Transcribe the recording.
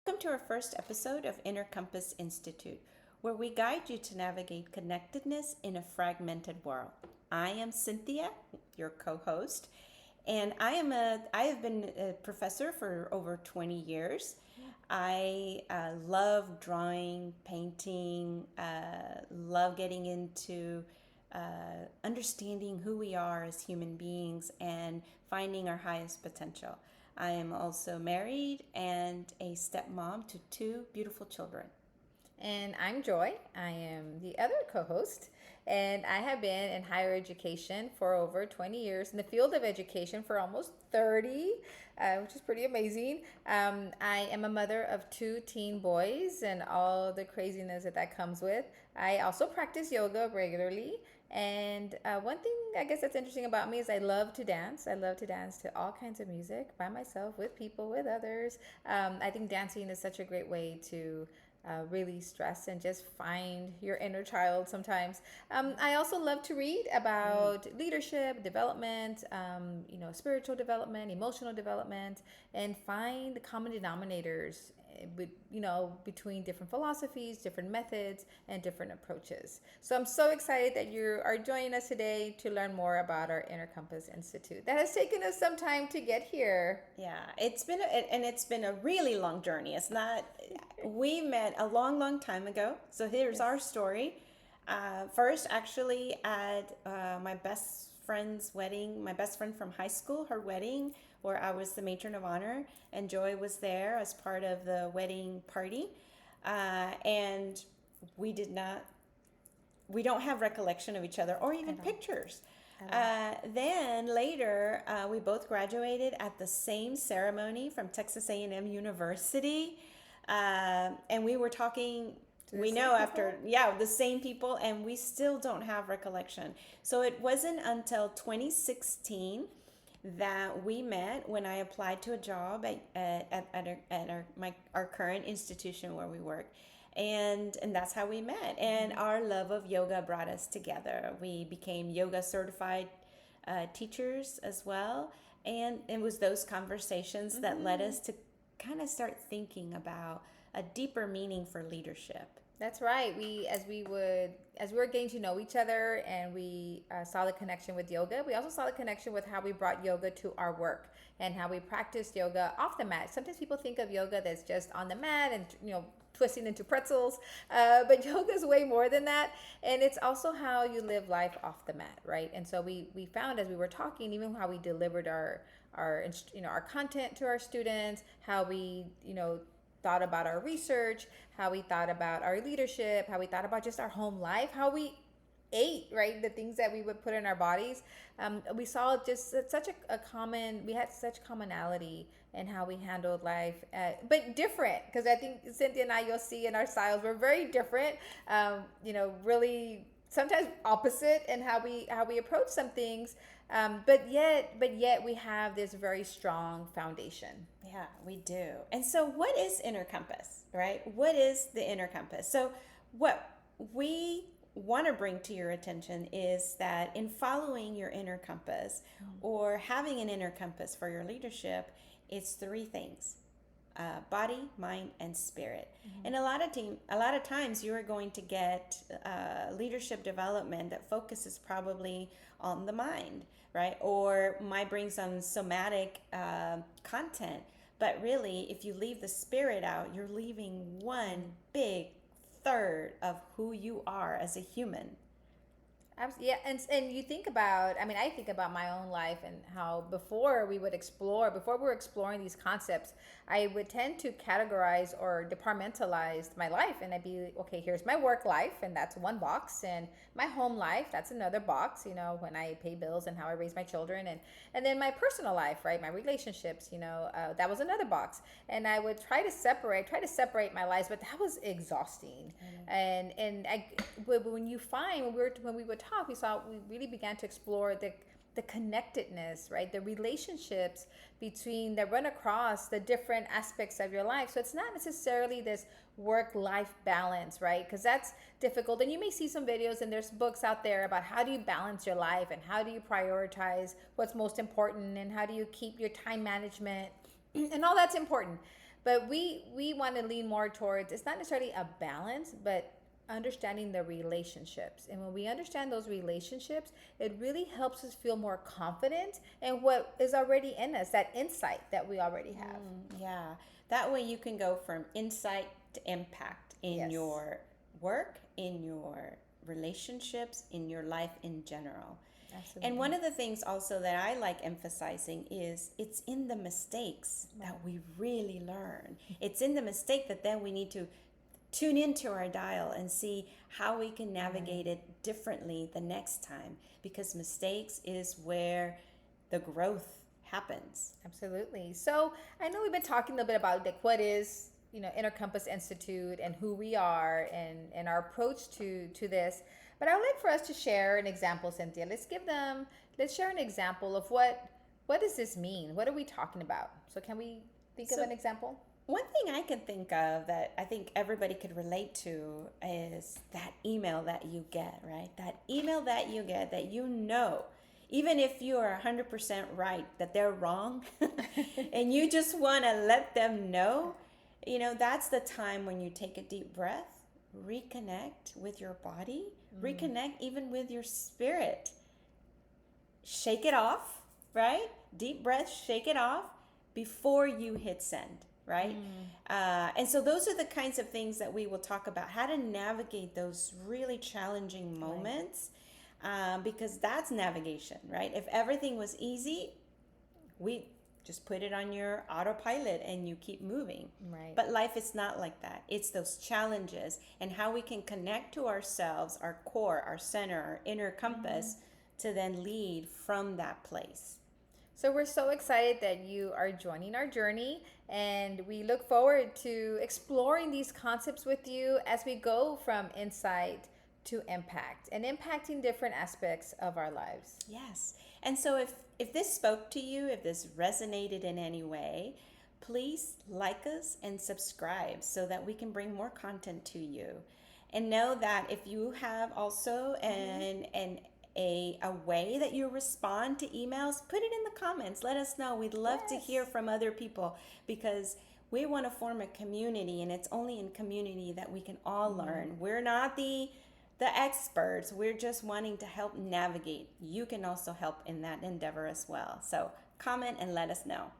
Welcome to our first episode of Inner Compass Institute, where we guide you to navigate connectedness in a fragmented world. I am Cynthia, your co-host, and I have been a professor for over 20 years. I love drawing, painting, love getting into understanding who we are as human beings and finding our highest potential. I am also married and a stepmom to two beautiful children. And I'm Joy. I am the other co host, and I have been in higher education for over 20 years, in the field of education for almost 30, which is pretty amazing. I am a mother of two teen boys and all the craziness that comes with. I also practice yoga regularly. And one thing I guess that's interesting about me is I love to dance. I love to dance to all kinds of music by myself, with people, with others. I think dancing is such a great way to really stress and just find your inner child sometimes. I also love to read about leadership, development, spiritual development, emotional development, and find the common denominators between different philosophies, different methods, and different approaches. So I'm so excited that you are joining us today to learn more about our Inner Compass Institute. That has taken us some time to get here. Yeah, it's been a really long journey. It's not We met a long, long time ago. So here's our story. First, actually, at my best friend's wedding, my best friend from high school, her wedding, where I was the matron of honor, and Joy was there as part of the wedding party. And we did not, we don't have recollection of each other or even pictures. Then later, we both graduated at the same ceremony from Texas A&M University, and we were talking. We know after, yeah, the same people, and we still don't have recollection. So it wasn't until 2016 that we met when I applied to a job at our current institution where we work. And that's how we met. And our love of yoga brought us together. We became yoga certified teachers as well. And it was those conversations that led us to kind of start thinking about a deeper meaning for leadership. That's right. As we were getting to know each other, and we saw the connection with yoga, we also saw the connection with how we brought yoga to our work and how we practiced yoga off the mat. Sometimes people think of yoga that's just on the mat and twisting into pretzels, but yoga is way more than that, and it's also how you live life off the mat, right? And so we found, as we were talking, even how we delivered our content to our students, how we thought about our research, how we thought about our leadership, how we thought about just our home life, how we ate, right? The things that we would put in our bodies. We saw just such a common, we had such commonality in how we handled life, but different, because I think Cynthia and I, you'll see in our styles, we're very different, really sometimes opposite in how we approach some things, but yet we have this very strong foundation. Yeah, we do. And so, what is inner compass, right? What is the inner compass? So, what we want to bring to your attention is that in following your inner compass or having an inner compass for your leadership, it's three things: body, mind, and spirit. And a lot of times you are going to get leadership development that focuses probably on the mind, right? Or might bring some somatic content. But really, if you leave the spirit out, you're leaving one big third of who you are as a human. Yeah, and you think about, I mean, I think about my own life and how before we were exploring these concepts, I would tend to categorize or departmentalize my life, and I'd be, okay, here's my work life, and that's one box, and my home life, that's another box, when I pay bills and how I raise my children, and then my personal life, right, my relationships, that was another box, and I would try to separate my lives, but that was exhausting, and when you find when we would talk, we really began to explore the connectedness, right? The relationships that run across the different aspects of your life. So it's not necessarily this work-life balance, right? Because that's difficult. And you may see some videos, and there's books out there about how do you balance your life and how do you prioritize what's most important and how do you keep your time management and all that's important. But we want to lean more towards, it's not necessarily a balance, but understanding the relationships. And when we understand those relationships, it really helps us feel more confident in what is already in us, that insight that we already have. Yeah. That way you can go from insight to impact in Yes. your work, in your relationships, in your life in general. Absolutely. And one of the things also that I like emphasizing is it's in the mistakes that we really learn. It's in the mistake that then we need to tune into our dial and see how we can navigate it differently the next time, because mistakes is where the growth happens. Absolutely. So I know we've been talking a little bit about like what is, Inner Compass Institute and who we are and our approach to this. But I would like for us to share an example, Cynthia. Let's share an example of what does this mean? What are we talking about? So can we think of So- an example? One thing I can think of that I think everybody could relate to is that email that you get, right? That email that you get that even if you are 100% right, that they're wrong, and you just want to let them know, that's the time when you take a deep breath, reconnect with your body, reconnect even with your spirit. Shake it off, right? Deep breath, shake it off before you hit send, right? And so those are the kinds of things that we will talk about, how to navigate those really challenging moments, because that's navigation, right? If everything was easy, we just put it on your autopilot and you keep moving. Right. But life is not like that. It's those challenges and how we can connect to ourselves, our core, our center, our inner compass, to then lead from that place. So we're so excited that you are joining our journey, and we look forward to exploring these concepts with you as we go from insight to impact and impacting different aspects of our lives. Yes. And so if this spoke to you, if this resonated in any way, please like us and subscribe so that we can bring more content to you. And know that if you have also a way that you respond to emails, put it in the comments. Let us know. We'd love to hear from other people, because we want to form a community, and it's only in community that we can all learn. We're not the experts. We're just wanting to help navigate. You can also help in that endeavor as well. So comment and let us know.